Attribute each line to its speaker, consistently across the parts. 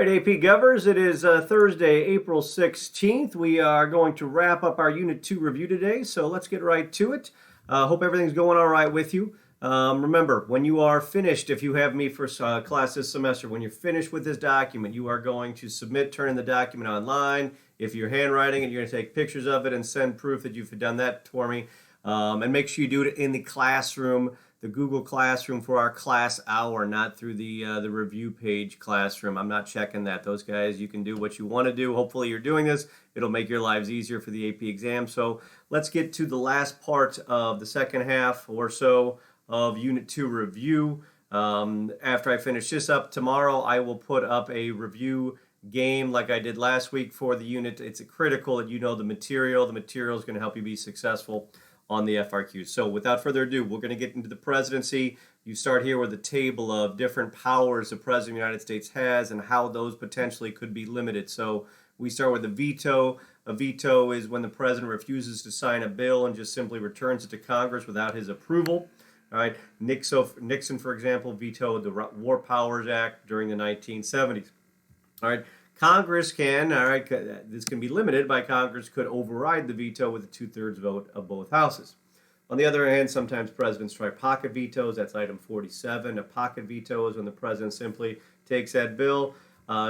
Speaker 1: right, AP Govers, it is Thursday, April 16th. We are going to wrap up our Unit 2 review today, so let's get right to it. Hope everything's going all right with you. Remember, when you are finished, if you have me for class this semester, when you're finished with this document, you are going to submit, turn in the document online. If you're handwriting it, you're going to take pictures of it and send proof that you've done that for me. And make sure you do it in the classroom, the Google Classroom for our class hour, not through the review page classroom. I'm not checking that. Those guys, you can do what you want to do. Hopefully you're doing this. It'll make your lives easier for the AP exam. So let's get to the last part of the second half or so of Unit 2 review. After I finish this up tomorrow, I will put up a review game like I did last week for the unit. It's critical that you know the material. The material is going to help you be successful on the FRQs. So without further ado, we're going to get into the presidency. You start here with a table of different powers the President of the United States has and how those potentially could be limited. So we start with a veto. A veto is when the President refuses to sign a bill and just simply returns it to Congress without his approval. All right, Nixon, for example, vetoed the War Powers Act during the 1970s. All right, Congress can, this can be limited by Congress could override the veto with a 2/3 vote of both houses. On the other hand, sometimes presidents try pocket vetoes. That's item 47. A pocket veto is when the president simply takes that bill,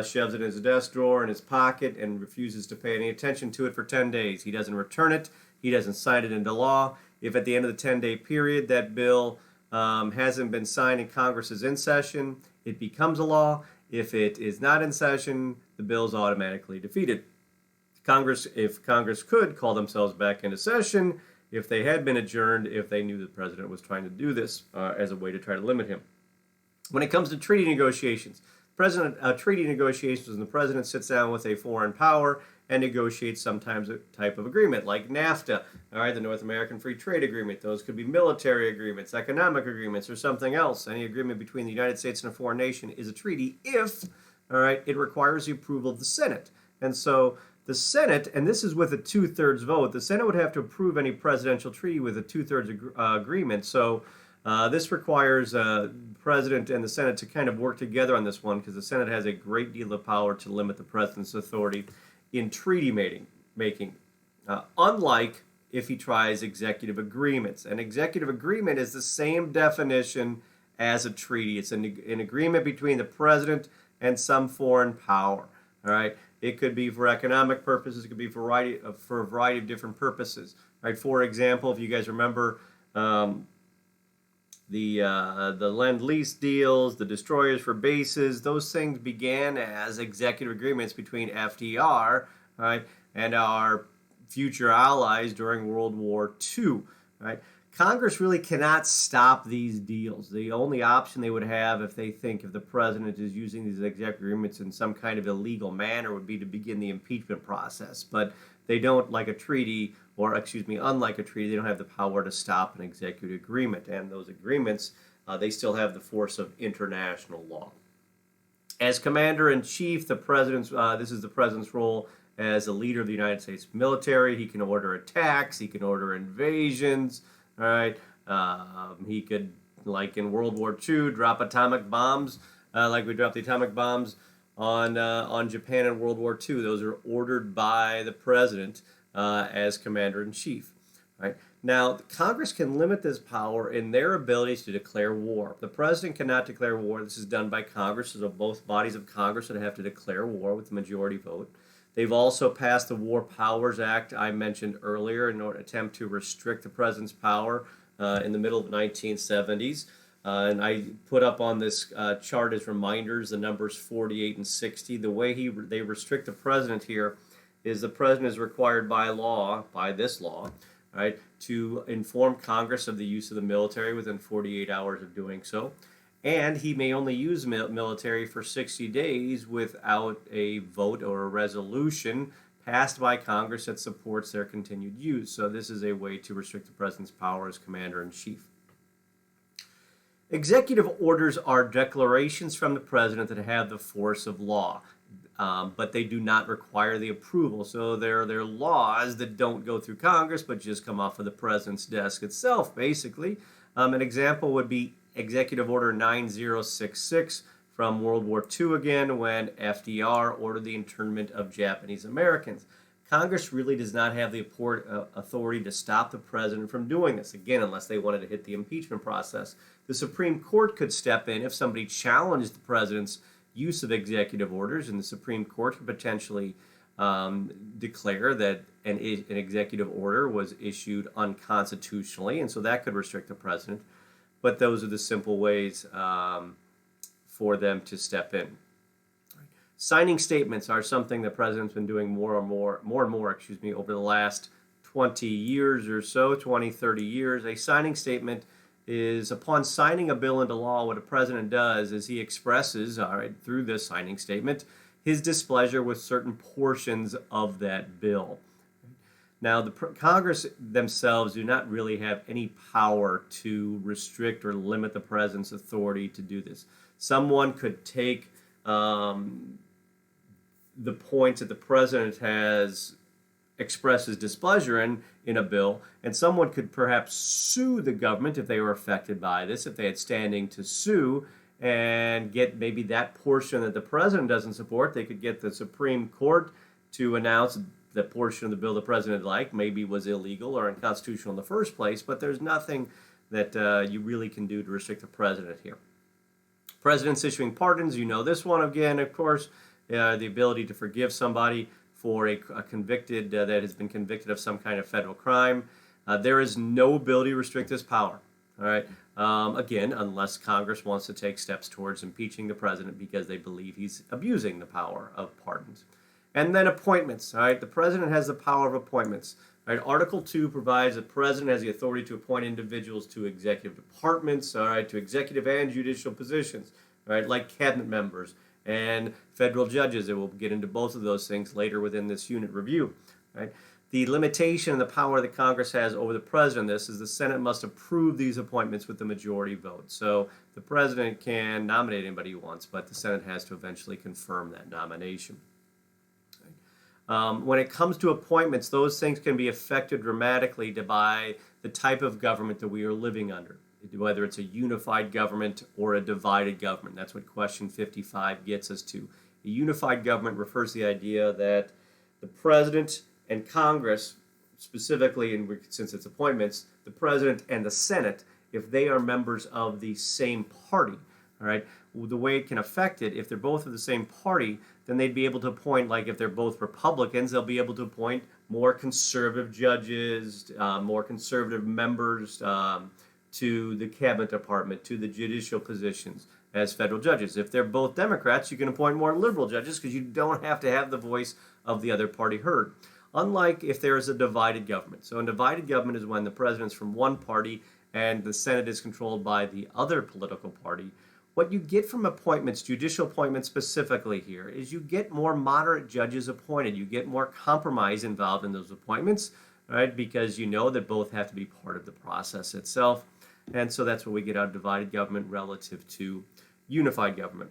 Speaker 1: shoves it in his desk drawer in his pocket, and refuses to pay any attention to it for 10 days. He doesn't return it. He doesn't sign it into law. If at the end of the 10-day period that bill hasn't been signed and Congress is in session, it becomes a law. If it is not in session, the bill is automatically defeated. If Congress could call themselves back into session, if they had been adjourned, if they knew the president was trying to do this as a way to try to limit him. When it comes to treaty negotiations, treaty negotiations when the president sits down with a foreign power and negotiates sometimes a type of agreement like NAFTA, the North American Free Trade Agreement. Those could be military agreements, economic agreements, or something else. Any agreement between the United States and a foreign nation is a treaty if, it requires the approval of the Senate. And so the Senate, and this is with a 2/3 vote, the Senate would have to approve any presidential treaty with a 2/3 agreement. So this requires the President and the Senate to kind of work together on this one because the Senate has a great deal of power to limit the President's authority in treaty making, unlike if he tries executive agreements. An executive agreement is the same definition as a treaty. It's an agreement between the President and some foreign power. All right, it could be for economic purposes. It could be for a variety of different purposes. Right. For example, if you guys remember the Lend-Lease deals, the destroyers for bases, those things began as executive agreements between FDR, right, and our future allies during World War II. Right. Congress really cannot stop these deals. The only option they would have if the president is using these executive agreements in some kind of illegal manner would be to begin the impeachment process. But they don't, like a treaty, unlike a treaty, they don't have the power to stop an executive agreement. And those agreements, they still have the force of international law. As Commander-in-Chief, this is the President's role as a leader of the United States military. He can order attacks, he can order invasions, all right? He could, like in World War II, drop atomic bombs, like we dropped the atomic bombs on Japan in World War II. Those are ordered by the President as Commander-in-Chief. Right? Now, Congress can limit this power in their abilities to declare war. The President cannot declare war. This is done by Congress, so both bodies of Congress would have to declare war with the majority vote. They've also passed the War Powers Act I mentioned earlier in order to attempt to restrict the President's power in the middle of the 1970s. And I put up on this chart as reminders the numbers 48 and 60. The way they restrict the President here is the President is required by this law, right, to inform Congress of the use of the military within 48 hours of doing so. And he may only use military for 60 days without a vote or a resolution passed by Congress that supports their continued use. So this is a way to restrict the President's power as Commander-in-Chief. Executive orders are declarations from the President that have the force of law, but they do not require the approval. So they're laws that don't go through Congress but just come off of the President's desk itself, basically. An example would be Executive Order 9066 from World War II again, when FDR ordered the internment of Japanese Americans. Congress really does not have the authority to stop the president from doing this, again, unless they wanted to hit the impeachment process. The Supreme Court could step in if somebody challenged the president's use of executive orders, and the Supreme Court could potentially declare that an executive order was issued unconstitutionally, and so that could restrict the president. But those are the simple ways for them to step in. Signing statements are something the president's been doing more and more over the last 20 years or so, 20, 30 years. A signing statement is, upon signing a bill into law, what a president does is he expresses, through this signing statement, his displeasure with certain portions of that bill. Now, the Congress themselves do not really have any power to restrict or limit the president's authority to do this. Someone could take the points that the president has expressed his displeasure in a bill, and someone could perhaps sue the government if they were affected by this, if they had standing to sue, and get maybe that portion that the president doesn't support. They could get the Supreme Court to announce the portion of the bill the president liked maybe was illegal or unconstitutional in the first place, but there's nothing that you really can do to restrict the president here. Presidents issuing pardons, you know this one again, of course, the ability to forgive somebody for a convicted that has been convicted of some kind of federal crime. There is no ability to restrict this power. All right. Again, unless Congress wants to take steps towards impeaching the president because they believe he's abusing the power of pardons. And then appointments. All right. The president has the power of appointments. All right. Article 2 provides the president has the authority to appoint individuals to executive departments, all right, to executive and judicial positions, all right, like cabinet members and federal judges. And we'll get into both of those things later within this unit review. Right? The limitation and the power that Congress has over the president, this is the Senate must approve these appointments with the majority vote. So the president can nominate anybody he wants, but the Senate has to eventually confirm that nomination. When it comes to appointments, those things can be affected dramatically by the type of government that we are living under, whether it's a unified government or a divided government. That's what question 55 gets us to. A unified government refers to the idea that the president and Congress, specifically, and since it's appointments, the president and the Senate, if they are members of the same party, all right, the way it can affect it, if they're both of the same party, then they'd be able to appoint, like if they're both Republicans, they'll be able to appoint more conservative judges, more conservative members to the cabinet department, to the judicial positions as federal judges. If they're both Democrats, you can appoint more liberal judges because you don't have to have the voice of the other party heard. Unlike if there is a divided government. So a divided government is when the president's from one party and the Senate is controlled by the other political party. What you get from appointments, judicial appointments specifically here, is you get more moderate judges appointed. You get more compromise involved in those appointments, right? Because you know that both have to be part of the process itself. And so that's what we get out of divided government relative to unified government.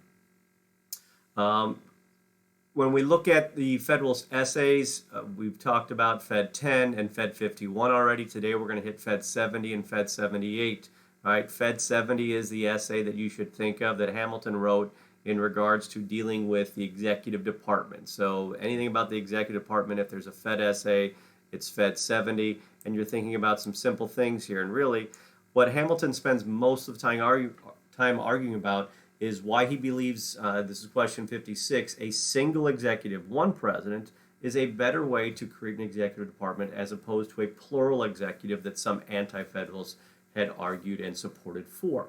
Speaker 1: When we look at the Federalist essays, we've talked about Fed 10 and Fed 51 already. Today we're going to hit Fed 70 and Fed 78. All right, Fed 70 is the essay that you should think of that Hamilton wrote in regards to dealing with the executive department. So anything about the executive department, if there's a Fed essay, it's Fed 70, and you're thinking about some simple things here. And really, what Hamilton spends most of the time arguing about is why he believes, this is question 56, a single executive, one president, is a better way to create an executive department as opposed to a plural executive that some anti-federalists had argued and supported for.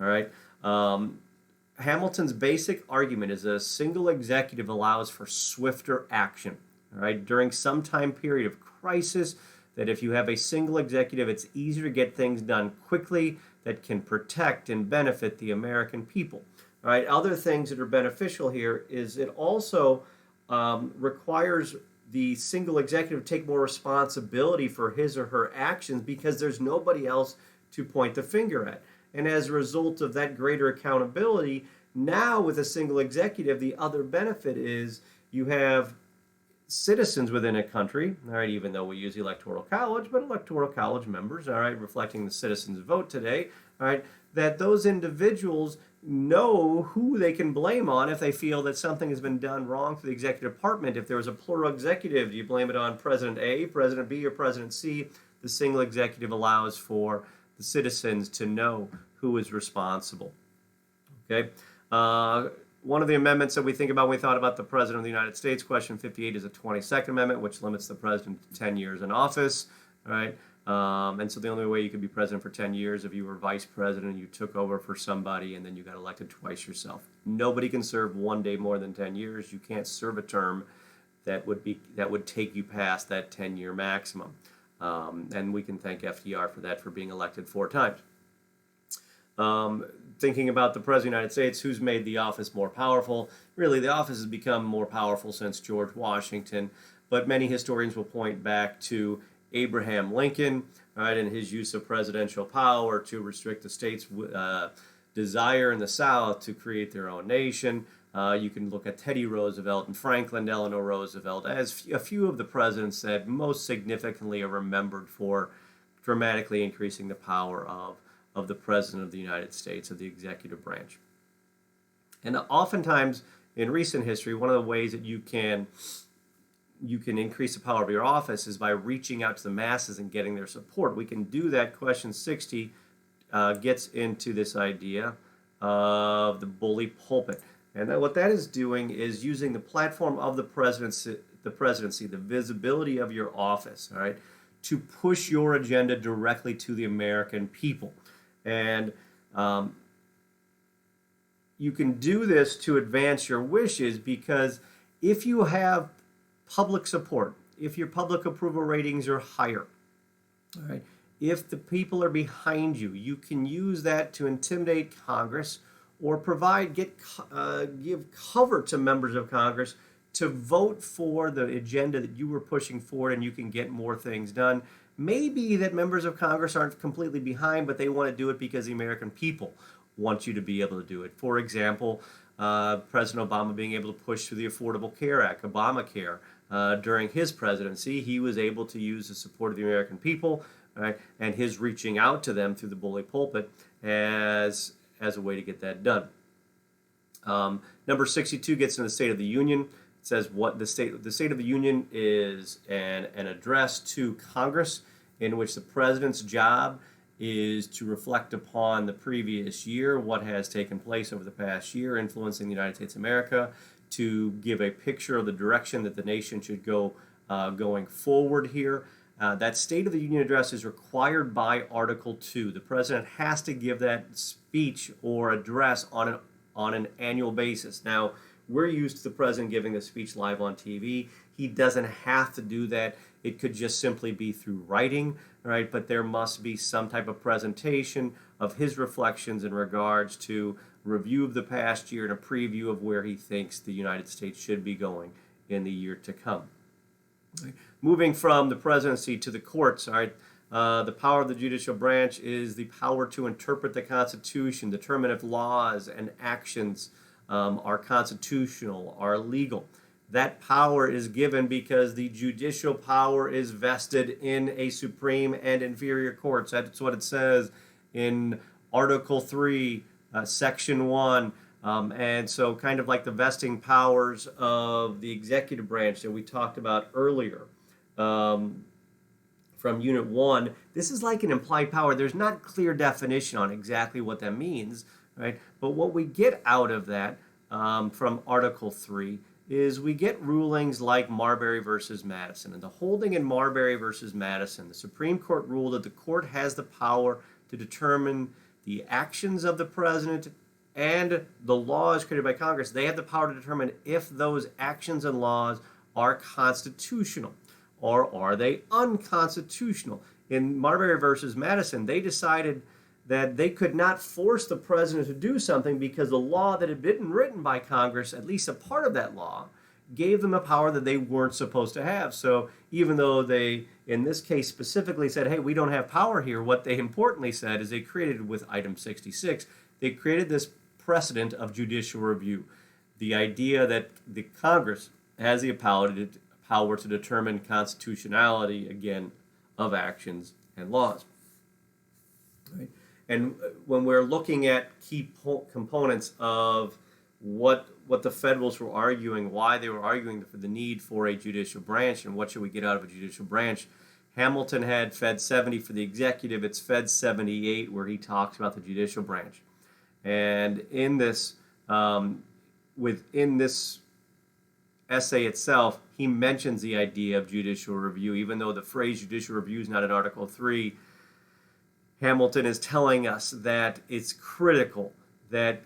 Speaker 1: All right. Hamilton's basic argument is that a single executive allows for swifter action. All right. During some time period of crisis, that if you have a single executive, it's easier to get things done quickly that can protect and benefit the American people. All right. Other things that are beneficial here is it also requires the single executive to take more responsibility for his or her actions because there's nobody else to point the finger at. And as a result of that greater accountability, now with a single executive, the other benefit is you have citizens within a country, all right, even though we use the Electoral College, but Electoral College members, all right, reflecting the citizens' vote today, all right, that those individuals know who they can blame on if they feel that something has been done wrong through the executive department. If there was a plural executive, do you blame it on President A, President B, or President C? The single executive allows for the citizens to know who is responsible. Okay. One of the amendments that we think about when we thought about the President of the United States, question 58, is a 22nd Amendment, which limits the president to 10 years in office. All right. And so the only way you could be president for 10 years if you were vice president and you took over for somebody and then you got elected twice yourself. Nobody can serve one day more than 10 years. You can't serve a term that would take you past that 10-year maximum. And we can thank FDR for that, for being elected 4 times. Thinking about the President of the United States, who's made the office more powerful? Really, the office has become more powerful since George Washington, but many historians will point back to Abraham Lincoln, right, and his use of presidential power to restrict the state's desire in the South to create their own nation. You can look at Teddy Roosevelt and Franklin Delano Roosevelt as a few of the presidents that most significantly are remembered for dramatically increasing the power of the President of the United States, of the executive branch. And oftentimes in recent history, one of the ways that you can increase the power of your office is by reaching out to the masses and getting their support. We can do that. Question 60 gets into this idea of the bully pulpit. And what that is doing is using the platform of the presidency, the visibility of your office, all right, to push your agenda directly to the American people. And you can do this to advance your wishes, because if you have public support, if your public approval ratings are higher, all right, if the people are behind you, you can use that to intimidate Congress or give cover to members of Congress to vote for the agenda that you were pushing forward, and you can get more things done. Maybe that members of Congress aren't completely behind, but they want to do it because the American people want you to be able to do it. For example, President Obama being able to push through the Affordable Care Act, Obamacare. During his presidency, he was able to use the support of the American people, right, and his reaching out to them through the bully pulpit as a way to get that done. Number 62 gets into the State of the Union. It says what the State of the Union is an address to Congress in which the president's job is to reflect upon the previous year, what has taken place over the past year influencing the United States of America, to give a picture of the direction that the nation should go going forward here. That State of the Union address is required by Article 2. The president has to give that speech or address on an annual basis. Now, we're used to the president giving a speech live on TV. He doesn't have to do that. It could just simply be through writing, right? But there must be some type of presentation of his reflections in regards to review of the past year and a preview of where he thinks the United States should be going in the year to come. Right. Moving from the presidency to the courts, all right, the power of the judicial branch is the power to interpret the Constitution, determine if laws and actions are constitutional, are legal. That power is given because the judicial power is vested in a supreme and inferior courts. That's what it says in Article 3, Section 1. And so kind of like the vesting powers of the executive branch that we talked about earlier from Unit 1, this is like an implied power. There's not clear definition on exactly what that means, right? But what we get out of that from Article 3 is we get rulings like Marbury versus Madison. And the holding in Marbury versus Madison, the Supreme Court ruled that the court has the power to determine the actions of the president and the laws created by Congress. They have the power to determine if those actions and laws are constitutional or are they unconstitutional. In Marbury versus Madison, they decided that they could not force the president to do something because the law that had been written by Congress, at least a part of that law, gave them a power that they weren't supposed to have. So even though they, in this case specifically said, hey, we don't have power here, what they importantly said is they created, with item 66, they created this precedent of judicial review. The idea that the Congress has the power to determine constitutionality, again, of actions and laws. Right? And when we're looking at key components of what the Federalists were arguing, why they were arguing for the need for a judicial branch, and what should we get out of a judicial branch, Hamilton had Fed 70 for the executive. It's Fed 78 where he talks about the judicial branch. And in this, within this essay itself, he mentions the idea of judicial review. Even though the phrase judicial review is not in Article 3, Hamilton is telling us that it's critical that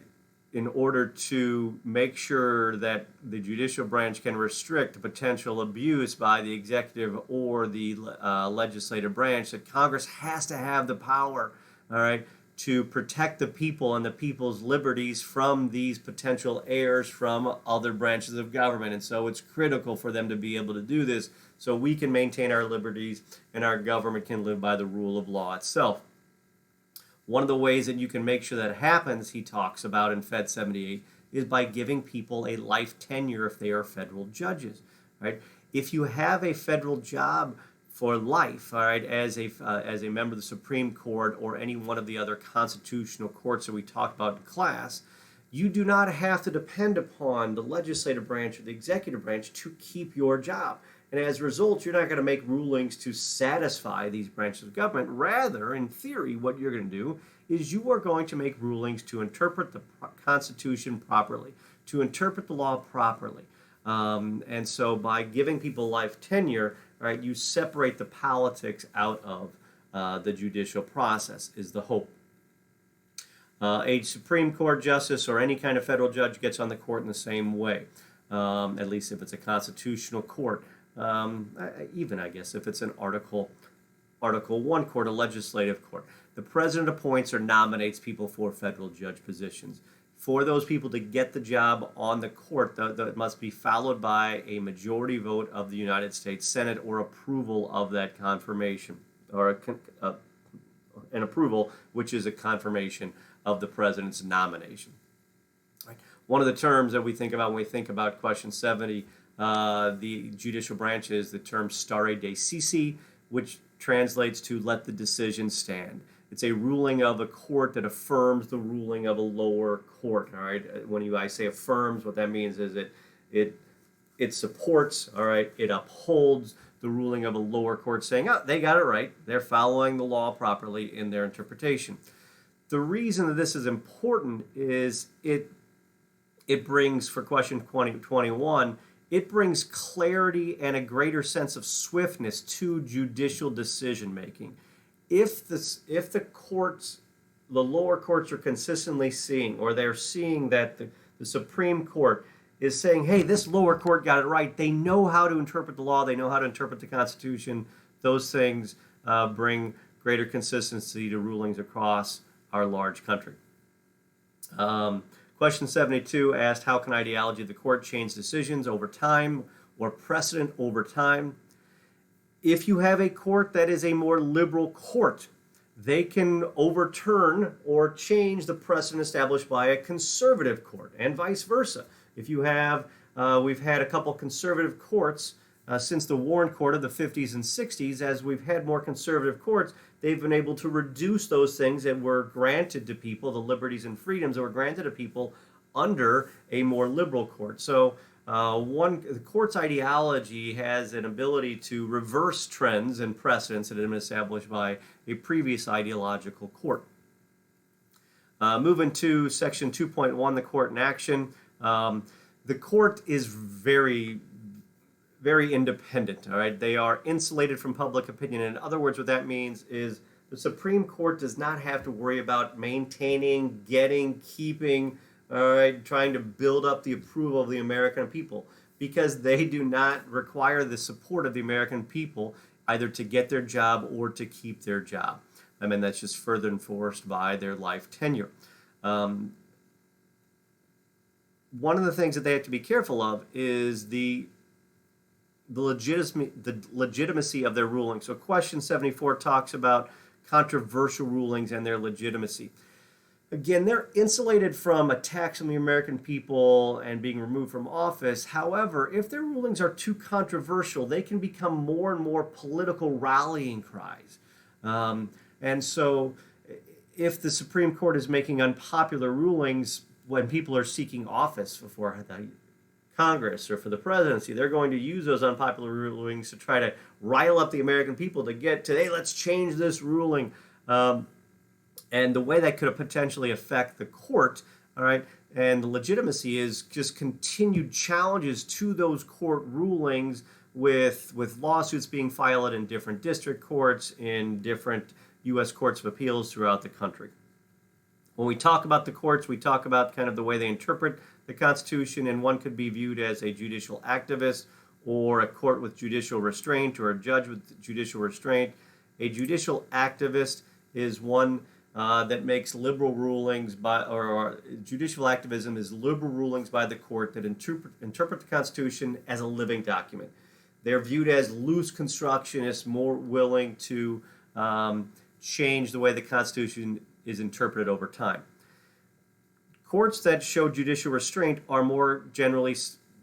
Speaker 1: in order to make sure that the judicial branch can restrict potential abuse by the executive or the legislative branch, that Congress has to have the power, all right, to protect the people and the people's liberties from these potential errors from other branches of government. And so it's critical for them to be able to do this so we can maintain our liberties and our government can live by the rule of law itself. One of the ways that you can make sure that happens, he talks about in Fed 78, is by giving people a life tenure if they are federal judges, right? If you have a federal job for life, all right, as a member of the Supreme Court or any one of the other constitutional courts that we talked about in class, you do not have to depend upon the legislative branch or the executive branch to keep your job. And as a result, you're not going to make rulings to satisfy these branches of government. Rather, in theory, what you're going to do is you are going to make rulings to interpret the Constitution properly, to interpret the law properly. And so by giving people life tenure, right, you separate the politics out of the judicial process, is the hope. A Supreme Court justice or any kind of federal judge gets on the court in the same way, at least if it's a constitutional court. Even, I guess, if it's an Article 1 court, a legislative court. The president appoints or nominates people for federal judge positions. For those people to get the job on the court, that must be followed by a majority vote of the United States Senate or approval of that confirmation, or an approval, which is a confirmation of the president's nomination. Right. One of the terms that we think about when we think about question 70, the judicial branch, is the term stare decisis, which translates to let the decision stand. It's a ruling of a court that affirms the ruling of a lower court. All right. When I say affirms, what that means is it supports. All right. It upholds the ruling of a lower court, saying, "Oh, they got it right. They're following the law properly in their interpretation." The reason that this is important is it brings, for question 21, it brings clarity and a greater sense of swiftness to judicial decision making. If the courts, the lower courts, are consistently seeing, or they're seeing that the Supreme Court is saying, hey, this lower court got it right, they know how to interpret the law, they know how to interpret the Constitution, those things bring greater consistency to rulings across our large country. Question 72 asked, how can ideology of the court change decisions over time or precedent over time? If you have a court that is a more liberal court, they can overturn or change the precedent established by a conservative court, and vice versa. If you have, we've had a couple conservative courts since the Warren Court of the 50s and 60s. As we've had more conservative courts, they've been able to reduce those things that were granted to people, the liberties and freedoms that were granted to people under a more liberal court. So the court's ideology has an ability to reverse trends and precedents that have been established by a previous ideological court. Moving to section 2.1, the court in action. The court is very, very independent. All right, they are insulated from public opinion. In other words, what that means is the Supreme Court does not have to worry about maintaining, keeping, all right, trying to build up the approval of the American people, because they do not require the support of the American people either to get their job or to keep their job. I mean, that's just further enforced by their life tenure. One of the things that they have to be careful of is the legitimacy of their ruling. So question 74 talks about controversial rulings and their legitimacy. Again, they're insulated from attacks on the American people and being removed from office. However, if their rulings are too controversial, they can become more and more political rallying cries. And so if the Supreme Court is making unpopular rulings when people are seeking office for the Congress or for the presidency, they're going to use those unpopular rulings to try to rile up the American people to get to, hey, let's change this ruling. And the way that could potentially affect the court, all right, and the legitimacy is just continued challenges to those court rulings with lawsuits being filed in different district courts, in different U.S. courts of appeals throughout the country. When we talk about the courts, we talk about kind of the way they interpret the Constitution, and one could be viewed as a judicial activist or a court with judicial restraint or a judge with judicial restraint. A judicial activist is one that makes liberal rulings or judicial activism is liberal rulings by the court that interpret the Constitution as a living document. They're viewed as loose constructionists, more willing to change the way the Constitution is interpreted over time. Courts that show judicial restraint are more generally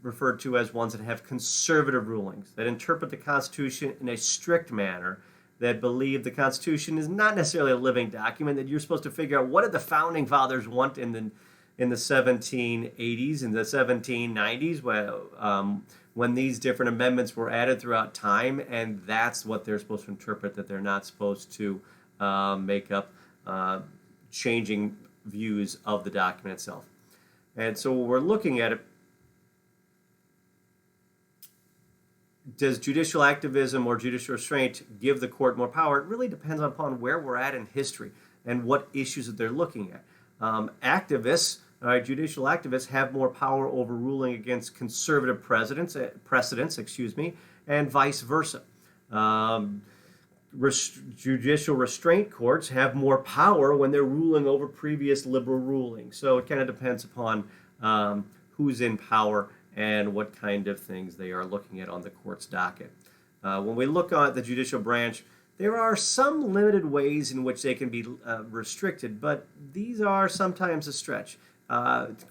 Speaker 1: referred to as ones that have conservative rulings, that interpret the Constitution in a strict manner, that believe the Constitution is not necessarily a living document, that you're supposed to figure out what did the Founding Fathers want in the 1780s and the 1790s when these different amendments were added throughout time, and that's what they're supposed to interpret, that they're not supposed to make up changing views of the document itself. And so when we're looking at it, does judicial activism or judicial restraint give the court more power? It really depends upon where we're at in history and what issues that they're looking at. Judicial activists have more power over ruling against conservative precedents, and vice versa. Judicial restraint courts have more power when they're ruling over previous liberal rulings. So it kind of depends upon who's in power and what kind of things they are looking at on the court's docket. When we look at the judicial branch, there are some limited ways in which they can be restricted, but these are sometimes a stretch.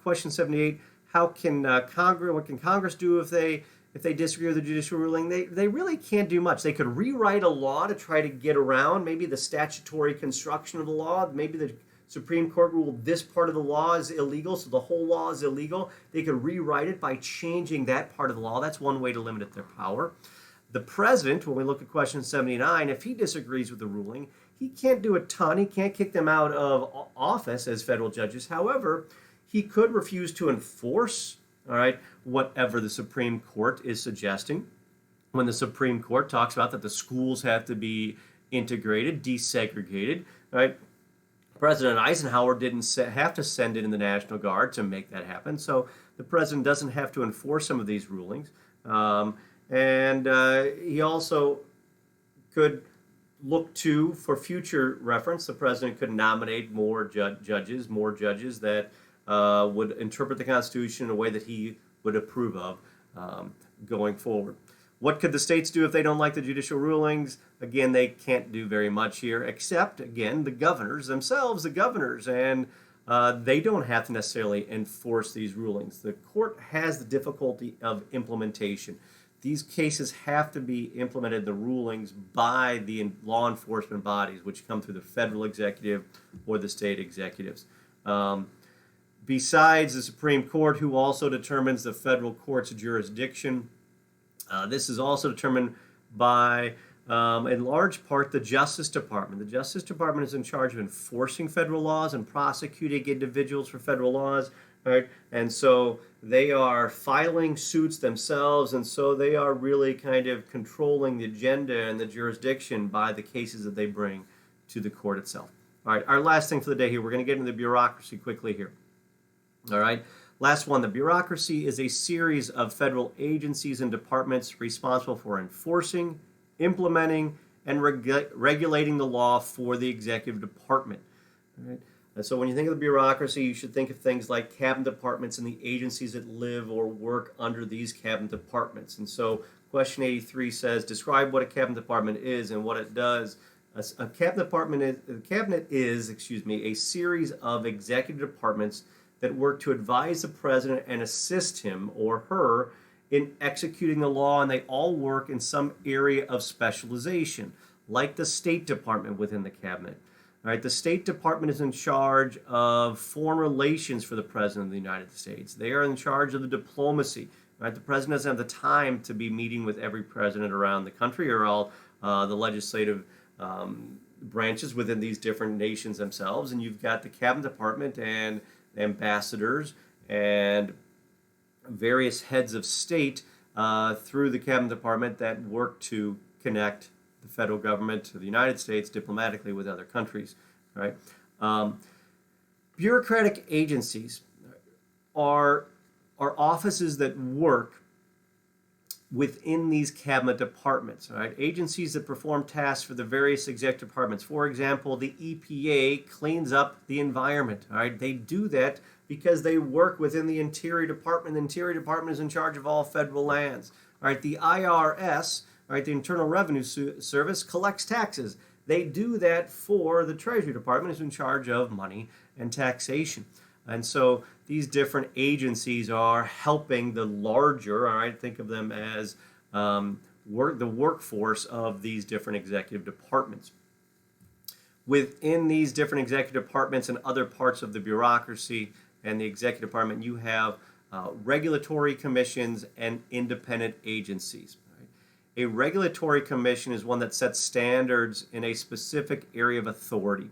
Speaker 1: Question 78, what can Congress do if they disagree with the judicial ruling? They really can't do much. They could rewrite a law to try to get around maybe the statutory construction of the law. Maybe the Supreme Court ruled this part of the law is illegal, so the whole law is illegal. They could rewrite it by changing that part of the law. That's one way to limit their power. The president, when we look at question 79, if he disagrees with the ruling, he can't do a ton. He can't kick them out of office as federal judges. However, he could refuse to enforce, whatever the Supreme Court is suggesting. When the Supreme Court talks about that the schools have to be integrated, desegregated, right? President Eisenhower didn't have to send in the National Guard to make that happen, so the president doesn't have to enforce some of these rulings. He also could look to, for future reference, the president could nominate more judges that would interpret the Constitution in a way that he would approve of going forward. What could the states do if they don't like the judicial rulings? Again, they can't do very much here, except, again, the governors themselves, and they don't have to necessarily enforce these rulings. The court has the difficulty of implementation. These cases have to be implemented, the rulings, by the law enforcement bodies, which come through the federal executive or the state executives. Besides the Supreme Court, who also determines the federal court's jurisdiction, this is also determined by, in large part, the Justice Department. The Justice Department is in charge of enforcing federal laws and prosecuting individuals for federal laws, right? And so they are filing suits themselves, and so they are really kind of controlling the agenda and the jurisdiction by the cases that they bring to the court itself. All right, our last thing for the day here, we're going to get into the bureaucracy quickly here. All right. Last one, the bureaucracy is a series of federal agencies and departments responsible for enforcing, implementing, and regulating the law for the executive department. All right? And so when you think of the bureaucracy, you should think of things like cabinet departments and the agencies that live or work under these cabinet departments. And so question 83 says, describe what a cabinet department is and what it does. A cabinet is a series of executive departments that work to advise the president and assist him or her in executing the law, and they all work in some area of specialization, like the State Department within the cabinet. All right, the State Department is in charge of foreign relations for the President of the United States. They are in charge of the diplomacy. Right, the President doesn't have the time to be meeting with every president around the country or all the legislative branches within these different nations themselves. And you've got the Cabinet Department and ambassadors and various heads of state through the Cabinet Department that work to connect the federal government to the United States diplomatically with other countries, right? Bureaucratic agencies are offices that work within these cabinet departments, right? Agencies that perform tasks for the various executive departments. For example, the EPA cleans up the environment, all right? They do that because they work within the Interior Department. The Interior Department is in charge of all federal lands, all right? The IRS, all right, the Internal Revenue Service, collects taxes. They do that for the Treasury Department, is in charge of money and taxation. And so these different agencies are helping the larger, all right, think of them as the workforce of these different executive departments. Within these different executive departments and other parts of the bureaucracy and the executive department, you have regulatory commissions and independent agencies. A regulatory commission is one that sets standards in a specific area of authority.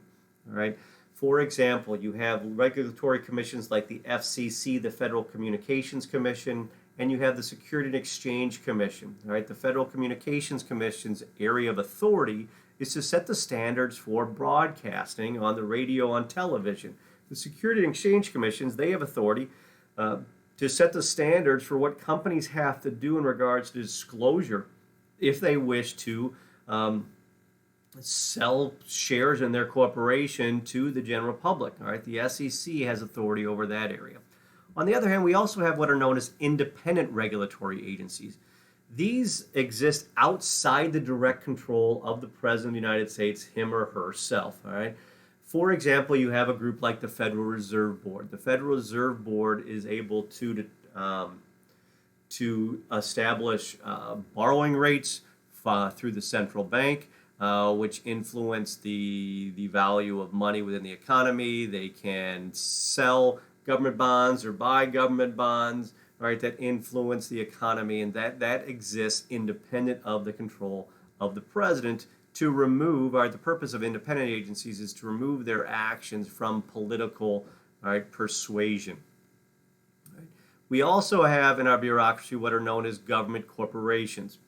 Speaker 1: All right. For example, you have regulatory commissions like the FCC, the Federal Communications Commission, and you have the Security and Exchange Commission. All right. The Federal Communications Commission's area of authority is to set the standards for broadcasting on the radio, on television. The Security and Exchange Commissions, they have authority to set the standards for what companies have to do in regards to disclosure if they wish to sell shares in their corporation to the general public. All right, the SEC has authority over that area. On the other hand, we also have what are known as independent regulatory agencies. These exist outside the direct control of the President of the United States, him or herself. All right. For example, you have a group like the Federal Reserve Board. The Federal Reserve Board is able to establish borrowing rates through the central bank, which influence the value of money within the economy. They can sell government bonds or buy government bonds, right, that influence the economy, and that exists independent of the control of the president to remove, the purpose of independent agencies is to remove their actions from political, persuasion. We also have in our bureaucracy what are known as government corporations.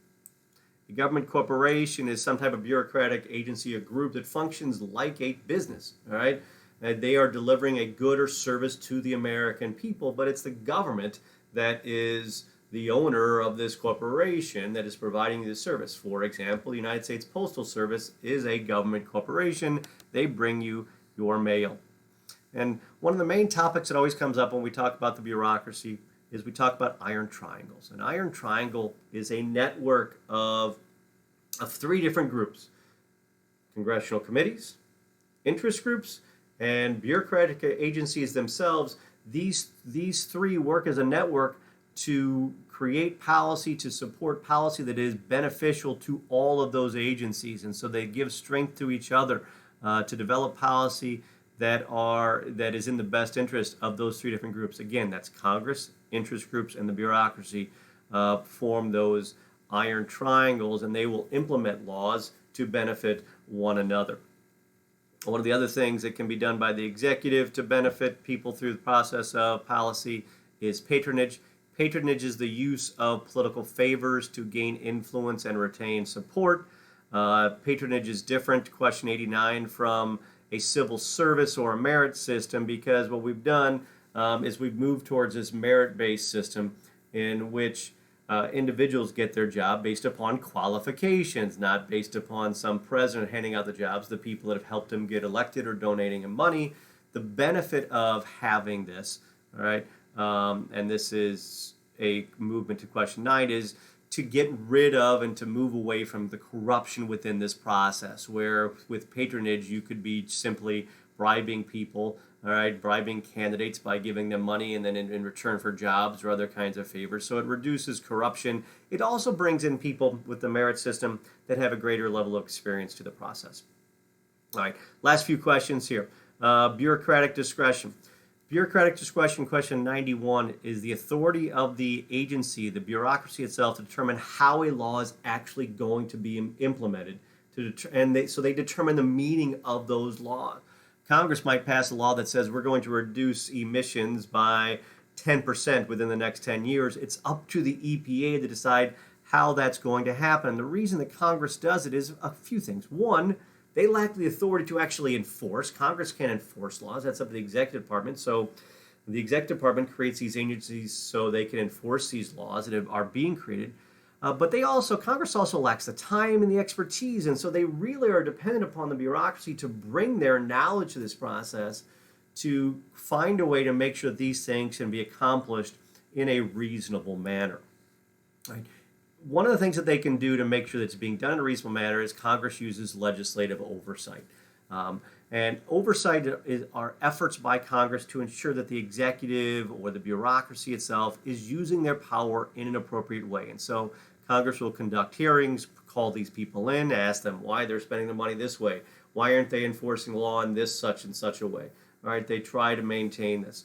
Speaker 1: A government corporation is some type of bureaucratic agency, a group that functions like a business, all right? They are delivering a good or service to the American people, but it's the government that is the owner of this corporation that is providing the service. For example, the United States Postal Service is a government corporation. They bring you your mail. And one of the main topics that always comes up when we talk about the bureaucracy is we talk about iron triangles. An iron triangle is a network of three different groups: congressional committees, interest groups, and bureaucratic agencies themselves. These three work as a network to create policy, to support policy that is beneficial to all of those agencies. And so they give strength to each other to develop policy that is in the best interest of those three different groups. Again, that's Congress, interest groups, and the bureaucracy form those iron triangles, and they will implement laws to benefit one another. One of the other things that can be done by the executive to benefit people through the process of policy is patronage. Patronage is the use of political favors to gain influence and retain support. Patronage is different, question 89, from a civil service or a merit system, because what we've done is we've moved towards this merit-based system in which individuals get their job based upon qualifications, not based upon some president handing out the jobs, the people that have helped him get elected or donating him money. The benefit of having this, all right, and this is a movement to question 9, is to get rid of and to move away from the corruption within this process, where with patronage you could be simply bribing people, all right, bribing candidates by giving them money and then in return for jobs or other kinds of favors. So it reduces corruption. It also brings in people with the merit system that have a greater level of experience to the process. All right, last few questions here. Bureaucratic discretion. Bureaucratic discretion, question 91, is the authority of the agency, the bureaucracy itself, to determine how a law is actually going to be implemented. So they determine the meaning of those laws. Congress might pass a law that says we're going to reduce emissions by 10% within the next 10 years. It's up to the EPA to decide how that's going to happen. The reason that Congress does it is a few things. One, they lack the authority to actually enforce. Congress can't enforce laws. That's up to the executive department. So the executive department creates these agencies so they can enforce these laws that are being created. But Congress also lacks the time and the expertise, and so they really are dependent upon the bureaucracy to bring their knowledge to this process to find a way to make sure that these things can be accomplished in a reasonable manner. Right? One of the things that they can do to make sure that it's being done in a reasonable manner is Congress uses legislative oversight. And oversight are efforts by Congress to ensure that the executive or the bureaucracy itself is using their power in an appropriate way. And so Congress will conduct hearings, call these people in, ask them why they're spending the money this way. Why aren't they enforcing the law in this such and such a way? All right, they try to maintain this.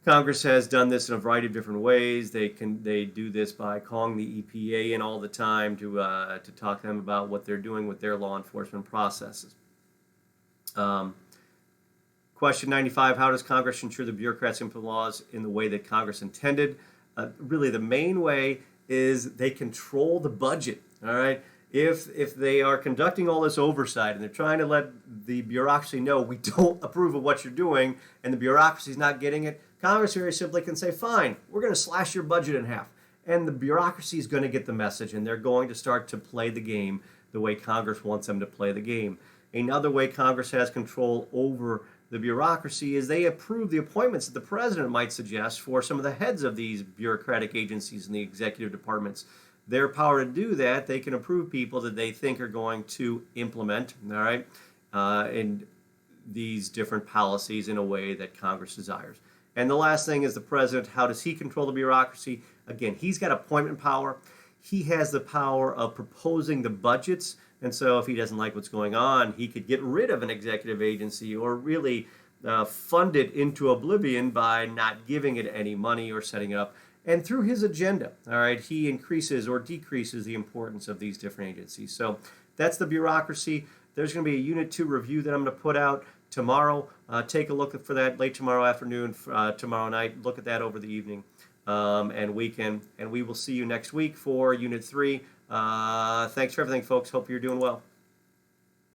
Speaker 1: Congress has done this in a variety of different ways. They do this by calling the EPA in all the time to talk to them about what they're doing with their law enforcement processes. Question 95, how does Congress ensure the bureaucrats implement laws in the way that Congress intended? Really, the main way is they control the budget, all right? If they are conducting all this oversight and they're trying to let the bureaucracy know we don't approve of what you're doing and the bureaucracy is not getting it, Congress very simply can say, fine, we're going to slash your budget in half. And the bureaucracy is going to get the message, and they're going to start to play the game the way Congress wants them to play the game. Another way Congress has control over the bureaucracy is they approve the appointments that the president might suggest for some of the heads of these bureaucratic agencies and the executive departments. Their power to do that, they can approve people that they think are going to implement, all right, in these different policies in a way that Congress desires. And the last thing is the president. How does he control the bureaucracy? Again, he's got appointment power. He has the power of proposing the budgets. And so if he doesn't like what's going on, he could get rid of an executive agency or really fund it into oblivion by not giving it any money or setting it up. And through his agenda, all right, he increases or decreases the importance of these different agencies. So that's the bureaucracy. There's going to be a Unit 2 review that I'm going to put out tomorrow. Take a look for that late tomorrow afternoon, tomorrow night. Look at that over the evening and weekend. And we will see you next week for Unit 3. Thanks for everything, folks. Hope you're doing well.